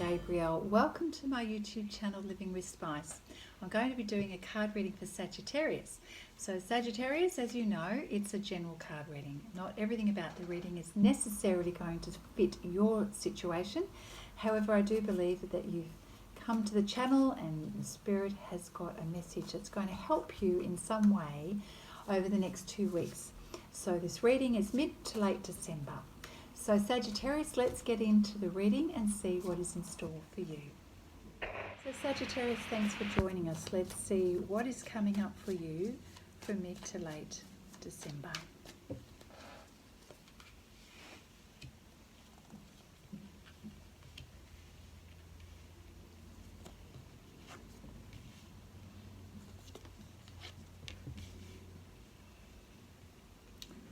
Gabrielle. Welcome to my YouTube channel Living with Spice. I'm going to be doing a card reading for Sagittarius. So Sagittarius, as you know, it's a general card reading. Not everything about the reading is necessarily going to fit your situation. However, I do believe that you've come to the channel and the Spirit has got a message that's going to help you in some way over the next 2 weeks. So this reading is mid to late December. So Sagittarius, let's get into the reading and see what is in store for you. So Sagittarius, thanks for joining us. Let's see what is coming up for you from mid to late December.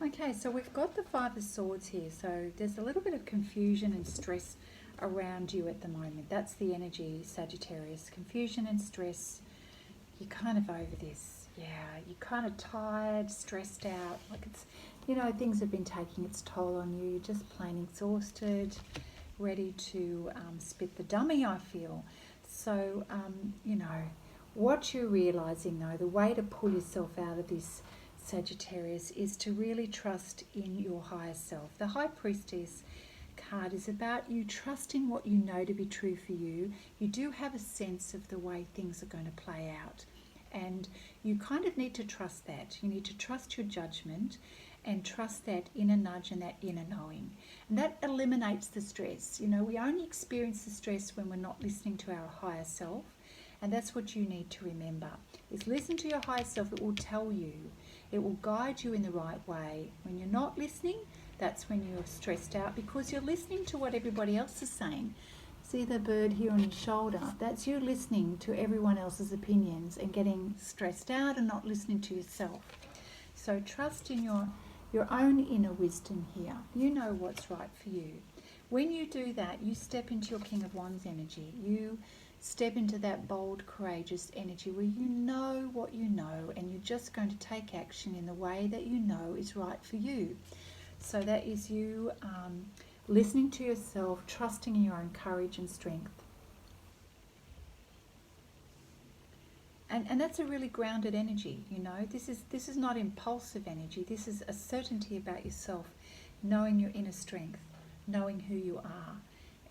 Okay, so we've got the Five of Swords here. So there's a little bit of confusion and stress around you at the moment. That's the energy, Sagittarius. Confusion and stress. You're kind of over this. Yeah, you're kind of tired, stressed out. Like it's, you know, things have been taking its toll on you. You're just plain exhausted, ready to spit the dummy, I feel. So, you know, what you're realizing though, the way to pull yourself out of this, Sagittarius, is to really trust in your higher self. The High Priestess card is about you trusting what you know to be true for you. You do have a sense of the way things are going to play out, and you kind of need to trust that. You need to trust your judgment and trust that inner nudge and that inner knowing. And that eliminates the stress. You know, we only experience the stress when we're not listening to our higher self. And that's what you need to remember, is listen to your higher self. It will tell you, it will guide you in the right way. When you're not listening, that's when you're stressed out, because you're listening to what everybody else is saying. See the bird here on your shoulder? That's you listening to everyone else's opinions and getting stressed out and not listening to yourself. So trust in your own inner wisdom here. You know what's right for you. When you do that, you step into your King of Wands energy. You step into that bold, courageous energy where you know what you know and you're just going to take action in the way that you know is right for you. So that is you listening to yourself, trusting in your own courage and strength. And that's a really grounded energy, you know. This is not impulsive energy. This is a certainty about yourself, knowing your inner strength, knowing who you are.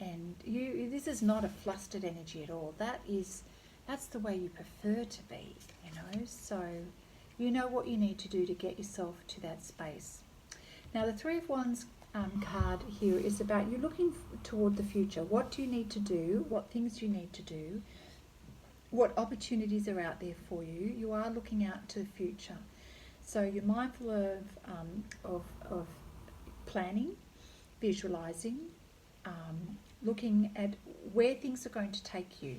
And this is not a flustered energy at all. That's the way you prefer to be, you know. So you know what you need to do to get yourself to that space. Now the Three of Wands card here is about you looking toward the future. What do you need to do? What things do you need to do? What opportunities are out there for you? You are looking out to the future. So you're mindful of planning, visualizing, looking at where things are going to take you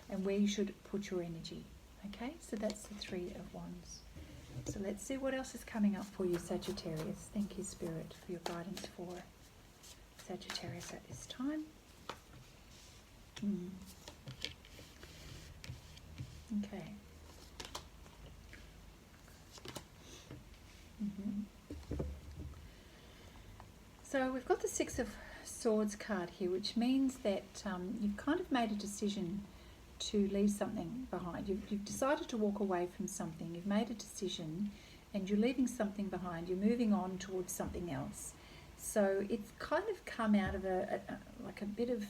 and where you should put your energy. Okay, so that's the Three of Wands. So let's see what else is coming up for you, Sagittarius. Thank you, Spirit, for your guidance for Sagittarius at this time. Okay. So we've got the Six of Swords card here, which means that you've kind of made a decision to leave something behind. You've decided to walk away from something. You've made a decision and you're leaving something behind. You're moving on towards something else. So it's kind of come out of like a bit of,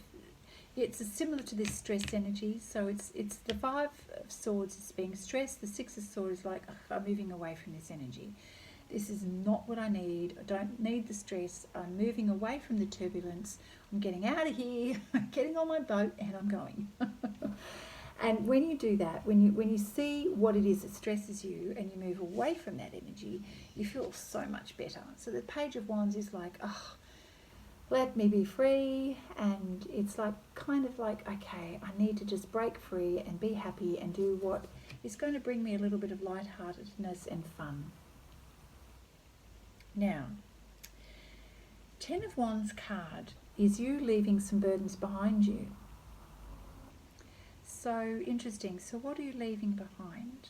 it's similar to this stress energy. So it's the Five of Swords is being stressed. The Six of Swords is like, I'm moving away from this energy. This is not what I need. I don't need the stress. I'm moving away from the turbulence. I'm getting out of here. I'm getting on my boat and I'm going. And when you do that, when you see what it is that stresses you and you move away from that energy, you feel so much better. So the Page of Wands is like, oh, let me be free. And it's like, kind of like, okay, I need to just break free and be happy and do what is going to bring me a little bit of lightheartedness and fun. Now, Ten of Wands card is you leaving some burdens behind you. So interesting. So what are you leaving behind?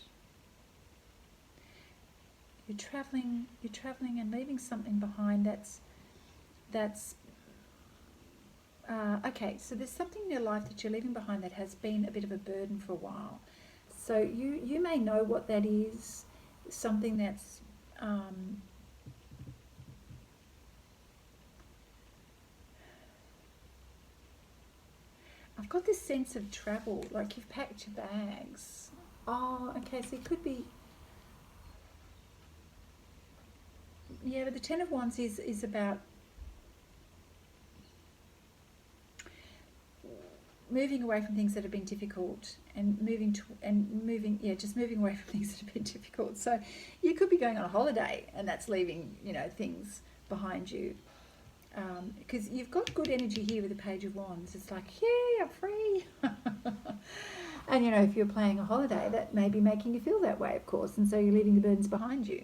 You're traveling and leaving something behind that's Okay, so there's something in your life that you're leaving behind that has been a bit of a burden for a while. So you may know what that is, something that's I've got this sense of travel, like you've packed your bags. Oh, okay, so it could be, yeah, but the Ten of Wands is about moving away from things that have been difficult and moving, yeah, just moving away from things that have been difficult. So you could be going on a holiday and that's leaving, things behind you. Because you've got good energy here with the Page of Wands. It's like, yay, I'm free. And if you're playing a holiday, that may be making you feel that way, of course, and so you're leaving the burdens behind you.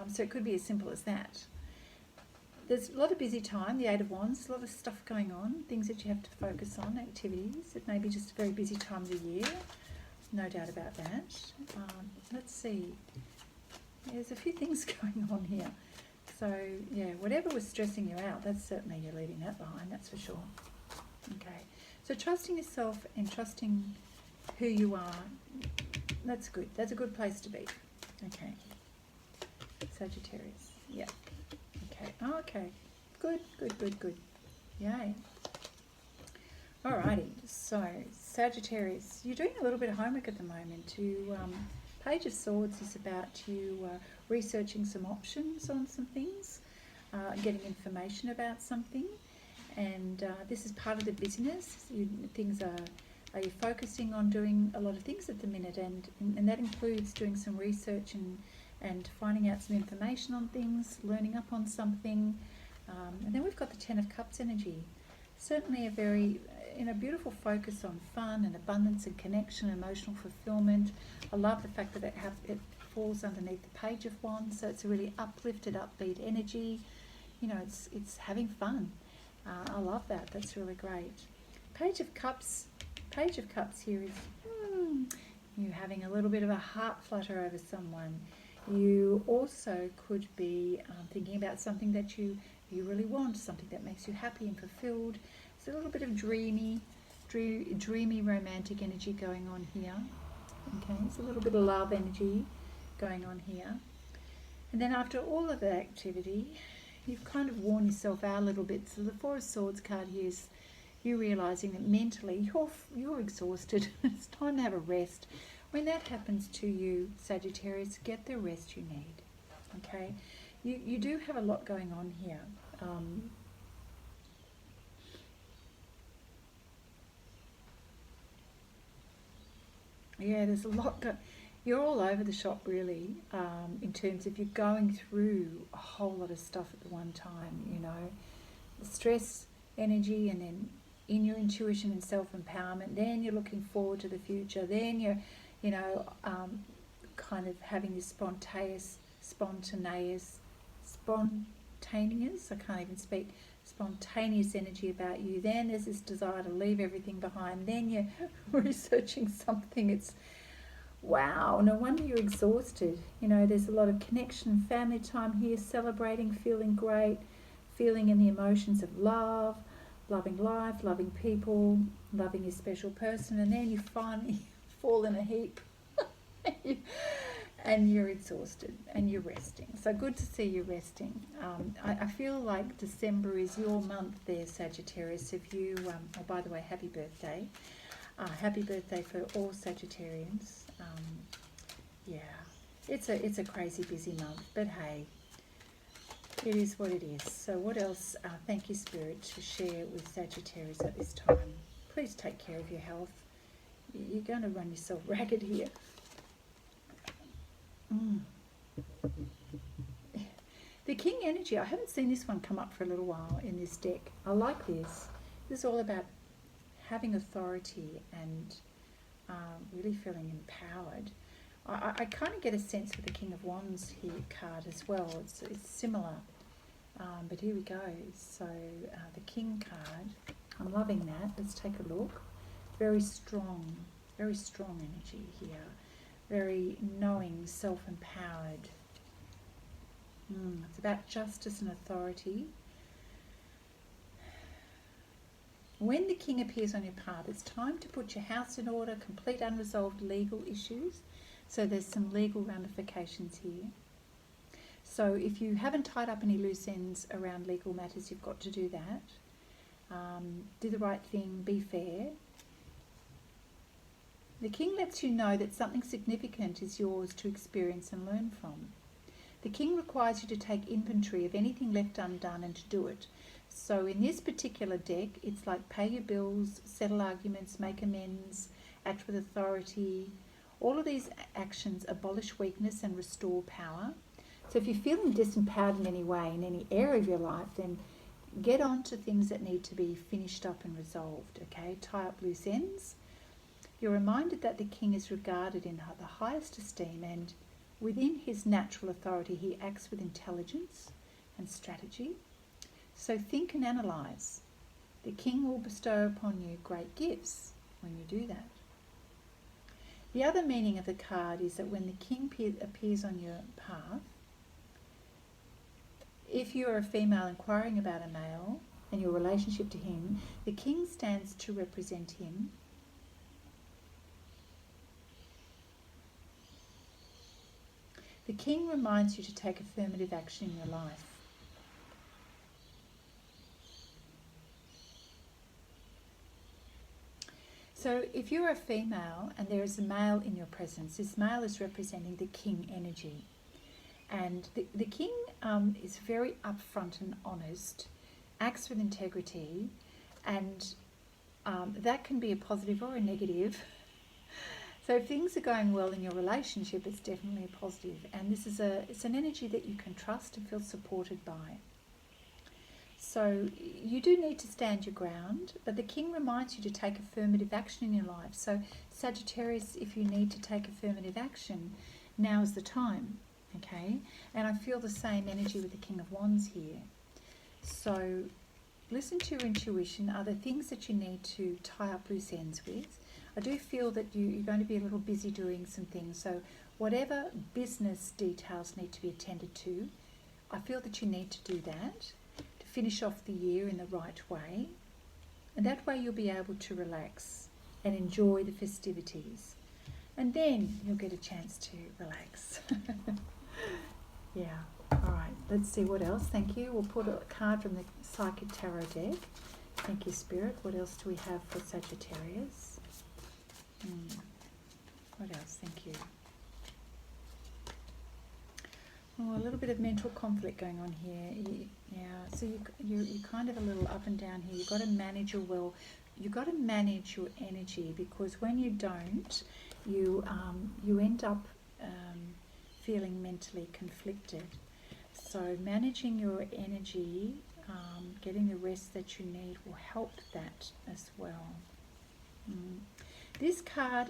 So it could be as simple as that. There's a lot of busy time, the Eight of Wands, a lot of stuff going on, things that you have to focus on, activities. It may be just a very busy time of the year, no doubt about that. Let's see. There's a few things going on here. So, yeah, whatever was stressing you out, that's certainly you're leaving that behind, that's for sure. Okay. So trusting yourself and trusting who you are, that's good. That's a good place to be. Okay. Sagittarius. Yeah. Okay. Oh, okay. Good, good, good, good. Yay. Alrighty. So, Sagittarius, you're doing a little bit of homework at the moment. Page of Swords is about you researching some options on some things, getting information about something, and this is part of the business. Are you focusing on doing a lot of things at the minute, and that includes doing some research and finding out some information on things, learning up on something, and then we've got the Ten of Cups energy. Certainly a very beautiful focus on fun and abundance and connection, emotional fulfillment. I love the fact that it falls underneath the Page of Wands, so it's a really uplifted, upbeat energy. It's having fun. I love that. That's really great. Page of Cups here is you having a little bit of a heart flutter over someone. You also could be thinking about something that you really want, something that makes you happy and fulfilled. It's a little bit of dreamy romantic energy going on here. Okay, it's a little bit of love energy going on here. And then after all of that activity, you've kind of worn yourself out a little bit. So the Four of Swords card here is you realising that mentally you're exhausted. It's time to have a rest. When that happens to you, Sagittarius, get the rest you need. Okay, you do have a lot going on here. Yeah, there's a lot. You're all over the shop, really, in terms of you're going through a whole lot of stuff at the one time. The stress, energy, and then in your intuition and self-empowerment. Then you're looking forward to the future. Then you're, kind of having this spontaneous. I can't even speak. Spontaneous energy about you. Then there's this desire to leave everything behind. Then you're researching something. It's wow, no wonder you're exhausted. There's a lot of connection, family time here, celebrating, feeling great, feeling in the emotions of love, loving life, loving people, loving your special person, and then you finally fall in a heap and you're exhausted and you're resting. So good to see you resting. I feel like December is your month there, Sagittarius. If you, oh, by the way, happy birthday. Happy birthday for all Sagittarians. Yeah, it's a crazy busy month, but hey, it is what it is. So what else? Thank you, Spirit, to share with Sagittarius at this time. Please take care of your health. You're going to run yourself ragged here. The King energy, I haven't seen this one come up for a little while in this deck. I like this. This is all about having authority and really feeling empowered. I kind of get a sense with the King of Wands here card as well. It's similar, but here we go. So the King card, I'm loving that. Let's take a look. Very strong energy here. Very knowing, self-empowered. It's about justice and authority. when the king appears on your path, it's time to put your house in order, complete unresolved legal issues. So there's some legal ramifications here. So if you haven't tied up any loose ends around legal matters, you've got to do that. Do the right thing, be fair. The king lets you know that something significant is yours to experience and learn from. The king requires you to take inventory of anything left undone and to do it. So in this particular deck, it's like pay your bills, settle arguments, make amends, act with authority. All of these actions abolish weakness and restore power. So if you're feeling disempowered in any way, in any area of your life, then get on to things that need to be finished up and resolved, okay? Tie up loose ends. You're reminded that the king is regarded in the highest esteem, and within his natural authority, he acts with intelligence and strategy. So think and analyse. The king will bestow upon you great gifts when you do that. The other meaning of the card is that when the king appears on your path, if you are a female inquiring about a male and your relationship to him, the king stands to represent him. The king reminds you to take affirmative action in your life. So if you're a female and there is a male in your presence, this male is representing the king energy. And the king is very upfront and honest, acts with integrity, and that can be a positive or a negative. So if things are going well in your relationship, it's definitely a positive. And this is it's an energy that you can trust and feel supported by. So you do need to stand your ground, but the king reminds you to take affirmative action in your life. So Sagittarius, if you need to take affirmative action, now is the time. Okay, and I feel the same energy with the King of Wands here. So listen to your intuition. Are there things that you need to tie up loose ends with? I do feel that you're going to be a little busy doing some things. So whatever business details need to be attended to, I feel that you need to do that to finish off the year in the right way. And that way you'll be able to relax and enjoy the festivities. And then you'll get a chance to relax. Yeah, all right, let's see what else. Thank you. We'll put a card from the Psychic Tarot deck. Thank you, Spirit. What else do we have for Sagittarius? What else? Thank you. Oh, a little bit of mental conflict going on here. Yeah, so you're kind of a little up and down here. You've got to manage you've got to manage your energy, because when you don't, you end up feeling mentally conflicted. So managing your energy, getting the rest that you need will help that as well. This card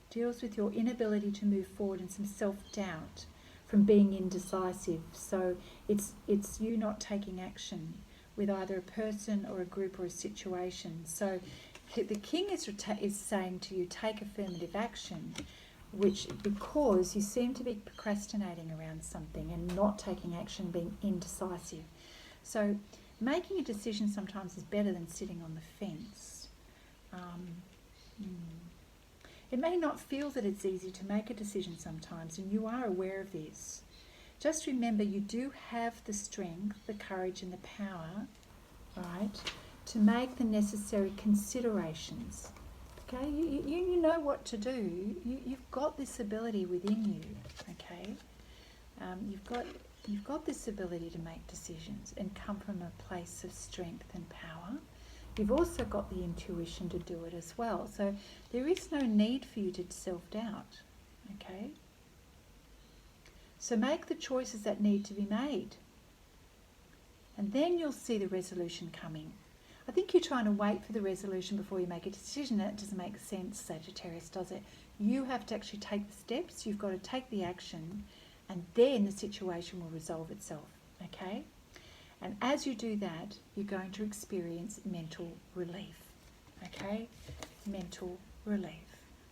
deals with your inability to move forward and some self-doubt from being indecisive. So it's you not taking action with either a person or a group or a situation. So the king is saying to you, take affirmative action, which because you seem to be procrastinating around something and not taking action, being indecisive. So making a decision sometimes is better than sitting on the fence. It may not feel that it's easy to make a decision sometimes, and you are aware of this. Just remember, you do have the strength, the courage and the power, right, to make the necessary considerations. Okay, you know what to do. You've got this ability within you. Okay, you've got this ability to make decisions and come from a place of strength and power. You've also got the intuition to do it as well. So there is no need for you to self-doubt. Okay. So make the choices that need to be made, and then you'll see the resolution coming. I think you're trying to wait for the resolution before you make a decision. That doesn't make sense, Sagittarius, does it? You have to actually take the steps. You've got to take the action, and then the situation will resolve itself, okay? And as you do that, you're going to experience mental relief, okay? Mental relief.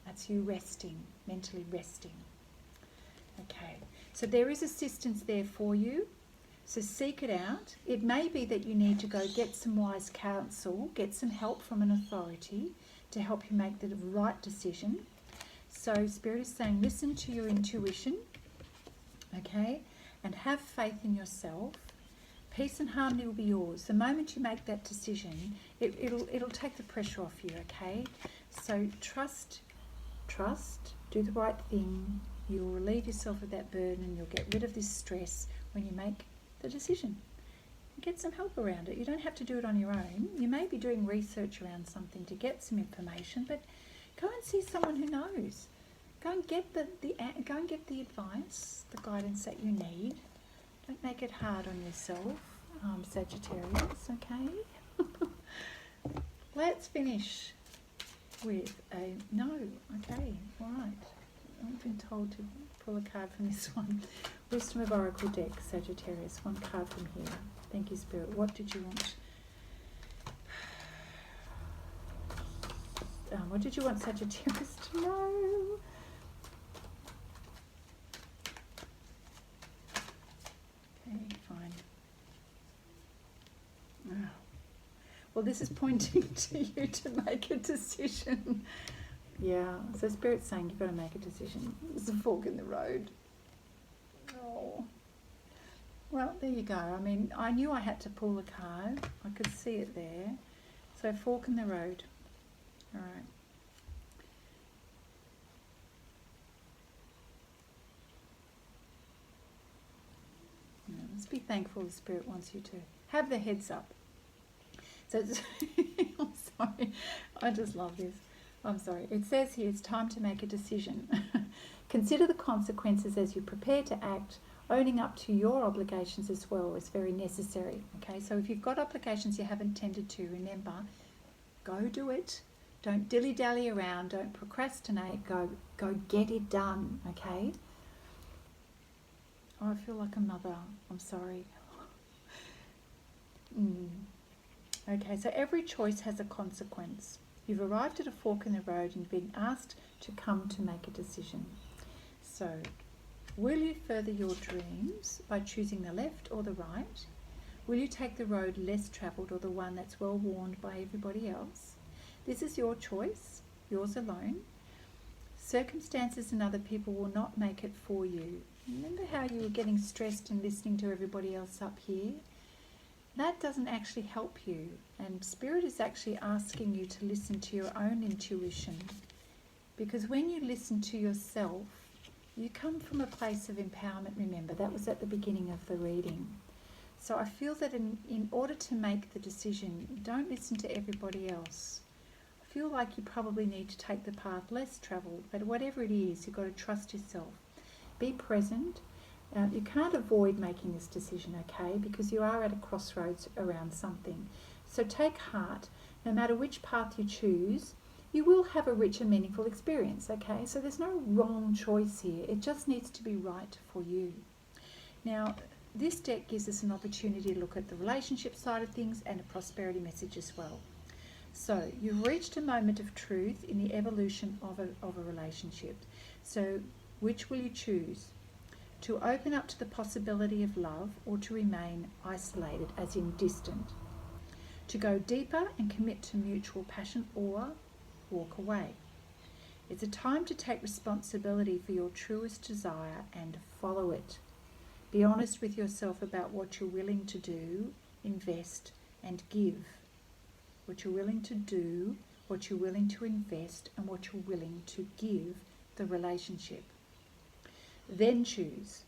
That's you resting, mentally resting. Okay, so there is assistance there for you. So seek it out. It may be that you need to go get some wise counsel, get some help from an authority to help you make the right decision. So Spirit is saying, listen to your intuition, okay, and have faith in yourself. Peace and harmony will be yours. The moment you make that decision, it'll take the pressure off you, okay? So trust, do the right thing. You'll relieve yourself of that burden and you'll get rid of this stress when you make the decision. Get some help around it. You don't have to do it on your own. You may be doing research around something to get some information, but go and see someone who knows. Go and get the advice, the guidance that you need. Don't make it hard on yourself, Sagittarius, okay? Let's finish with a no. Okay, all right. I've been told to pull a card from this one. Wisdom of Oracle deck, Sagittarius. One card from here. Thank you, Spirit. What did you want? What did you want Sagittarius to know? Okay, fine. Oh. Well, this is pointing to you to make a decision. Yeah, so Spirit's saying you've got to make a decision. There's a fork in the road. Oh. Well, there you go. I mean, I knew I had to pull the card. I could see it there. So fork in the road. All right. Yeah, let's be thankful the Spirit wants you to have the heads up. So it's I'm sorry. I just love this. I'm sorry. It says here it's time to make a decision. Consider the consequences as you prepare to act. Owning up to your obligations as well is very necessary. Okay, so if you've got obligations you haven't tended to, remember, go do it. Don't dilly-dally around. Don't procrastinate. Go get it done. Okay. Oh, I feel like a mother. I'm sorry. Okay, so every choice has a consequence. You've arrived at a fork in the road and been asked to come to make a decision. So, will you further your dreams by choosing the left or the right? Will you take the road less travelled or the one that's well worn by everybody else? This is your choice, yours alone. Circumstances and other people will not make it for you. Remember how you were getting stressed and listening to everybody else up here? That doesn't actually help you, and Spirit is actually asking you to listen to your own intuition, because when you listen to yourself, you come from a place of empowerment. Remember, that was at the beginning of the reading. So I feel that in order to make the decision, don't listen to everybody else. I feel like you probably need to take the path less travelled, but whatever it is, you've got to trust yourself. Be present. You can't avoid making this decision, okay, because you are at a crossroads around something. So take heart. No matter which path you choose, you will have a rich and meaningful experience, okay? So there's no wrong choice here. It just needs to be right for you. Now, this deck gives us an opportunity to look at the relationship side of things and a prosperity message as well. So you've reached a moment of truth in the evolution of a relationship. So which will you choose? To open up to the possibility of love, or to remain isolated, as in distant? To go deeper and commit to mutual passion, or walk away? It's a time to take responsibility for your truest desire and follow it. Be honest with yourself about what you're willing to do, invest and give. What you're willing to do, what you're willing to invest, and what you're willing to give the relationship. Then choose.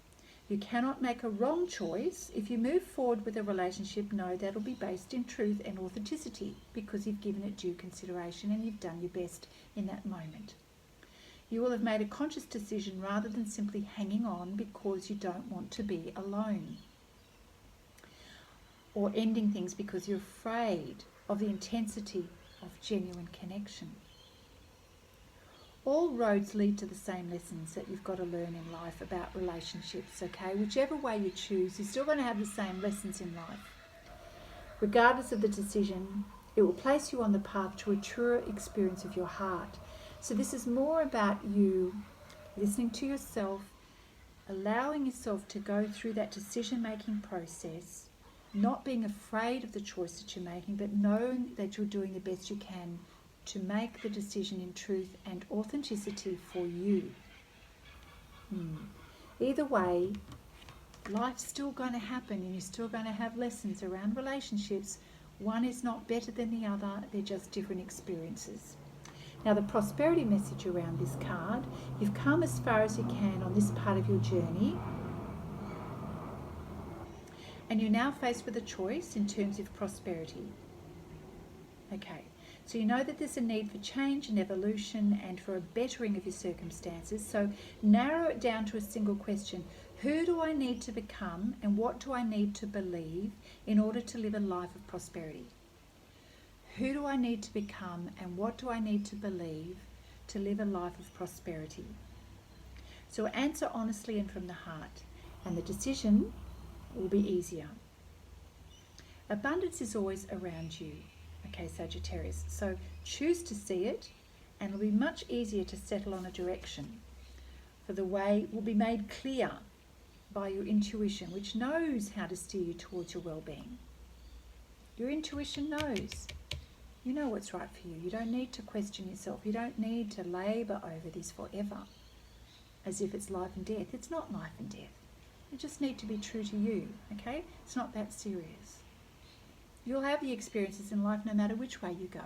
You cannot make a wrong choice. If you move forward with a relationship, know that'll be based in truth and authenticity, because you've given it due consideration and you've done your best in that moment. You will have made a conscious decision rather than simply hanging on because you don't want to be alone, or ending things because you're afraid of the intensity of genuine connection. All roads lead to the same lessons that you've got to learn in life about relationships, okay? Whichever way you choose, you're still going to have the same lessons in life. Regardless of the decision, it will place you on the path to a truer experience of your heart. So this is more about you listening to yourself, allowing yourself to go through that decision-making process, not being afraid of the choice that you're making, but knowing that you're doing the best you can to make the decision in truth and authenticity for you. Either way, life's still going to happen and you're still going to have lessons around relationships. One is not better than the other, they're just different experiences. Now, the prosperity message around this card, you've come as far as you can on this part of your journey, and you're now faced with a choice in terms of prosperity. Okay, so you know that there's a need for change and evolution and for a bettering of your circumstances. So narrow it down to a single question. Who do I need to become and what do I need to believe in order to live a life of prosperity? Who do I need to become and what do I need to believe to live a life of prosperity? So answer honestly and from the heart, and the decision will be easier. Abundance is always around you, okay, Sagittarius. So choose to see it, and it'll be much easier to settle on a direction, for the way will be made clear by your intuition, which knows how to steer you towards your well-being. Your intuition knows. You know what's right for you. You don't need to question yourself. You don't need to labour over this forever as if it's life and death. It's not life and death. You just need to be true to you, okay? It's not that serious. You'll have the experiences in life no matter which way you go.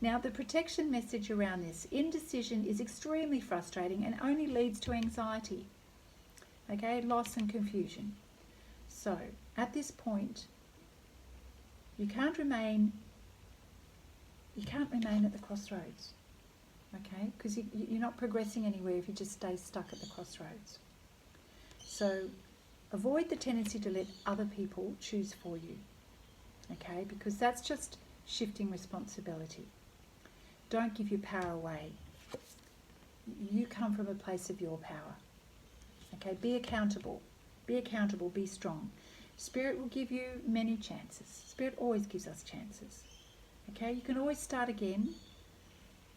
Now, the protection message around this: indecision is extremely frustrating and only leads to anxiety, okay? Loss and confusion. So, at this point, you can't remain at the crossroads, okay? Because you're not progressing anywhere if you just stay stuck at the crossroads. So avoid the tendency to let other people choose for you, okay? Because that's just shifting responsibility. Don't give your power away. You come from a place of your power, okay? Be accountable. Be accountable. Be strong. Spirit will give you many chances. Spirit always gives us chances. Okay, you can always start again.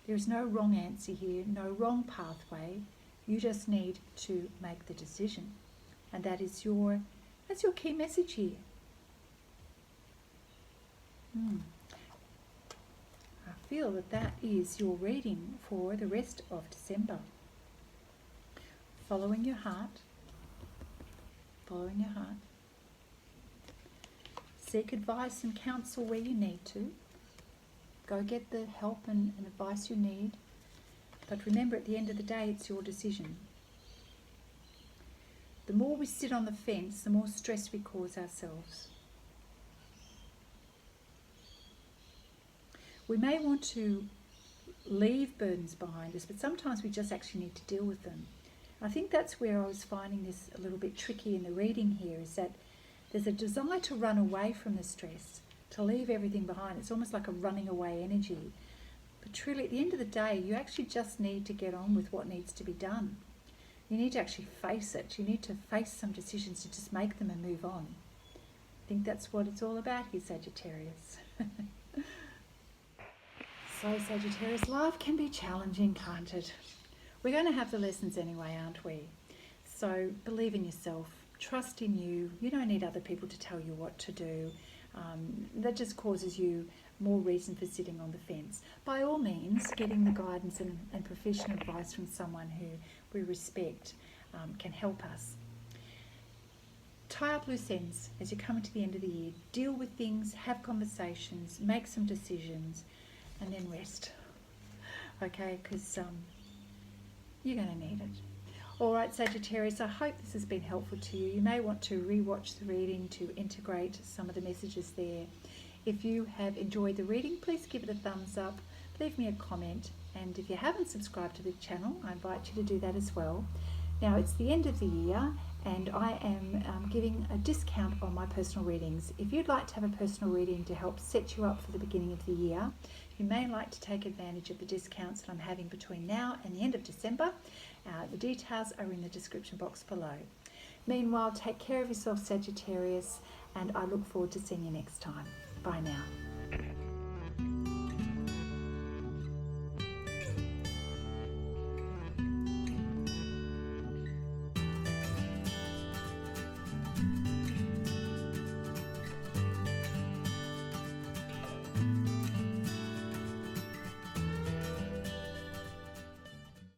There is no wrong answer here, no wrong pathway. You just need to make the decision. And that's your key message here. I feel that is your reading for the rest of December. Following your heart. Following your heart. Seek advice and counsel where you need to. Go get the help and advice you need. But remember, at the end of the day, it's your decision. The more we sit on the fence, the more stress we cause ourselves. We may want to leave burdens behind us, but sometimes we just actually need to deal with them. I think that's where I was finding this a little bit tricky in the reading here, is that there's a desire to run away from the stress, to leave everything behind. It's almost like a running away energy. But truly, at the end of the day, you actually just need to get on with what needs to be done. You need to actually face it. You need to face some decisions, to just make them and move on. I think that's what it's all about here, Sagittarius. So, Sagittarius, life can be challenging, can't it? We're going to have the lessons anyway, aren't we? So believe in yourself. Trust in you. You don't need other people to tell you what to do. That just causes you more reason for sitting on the fence. By all means, getting the guidance and professional advice from someone who we respect can help us. Tie up loose ends as you're coming to the end of the year. Deal with things, have conversations, make some decisions, and then rest. Okay, because you're going to need it. All right, Sagittarius, I hope this has been helpful to you. You may want to re-watch the reading to integrate some of the messages there. If you have enjoyed the reading, please give it a thumbs up, leave me a comment, and if you haven't subscribed to the channel, I invite you to do that as well. Now, it's the end of the year, and I am giving a discount on my personal readings. If you'd like to have a personal reading to help set you up for the beginning of the year, you may like to take advantage of the discounts that I'm having between now and the end of December. The details are in the description box below. Meanwhile, take care of yourself, Sagittarius, and I look forward to seeing you next time. Bye now.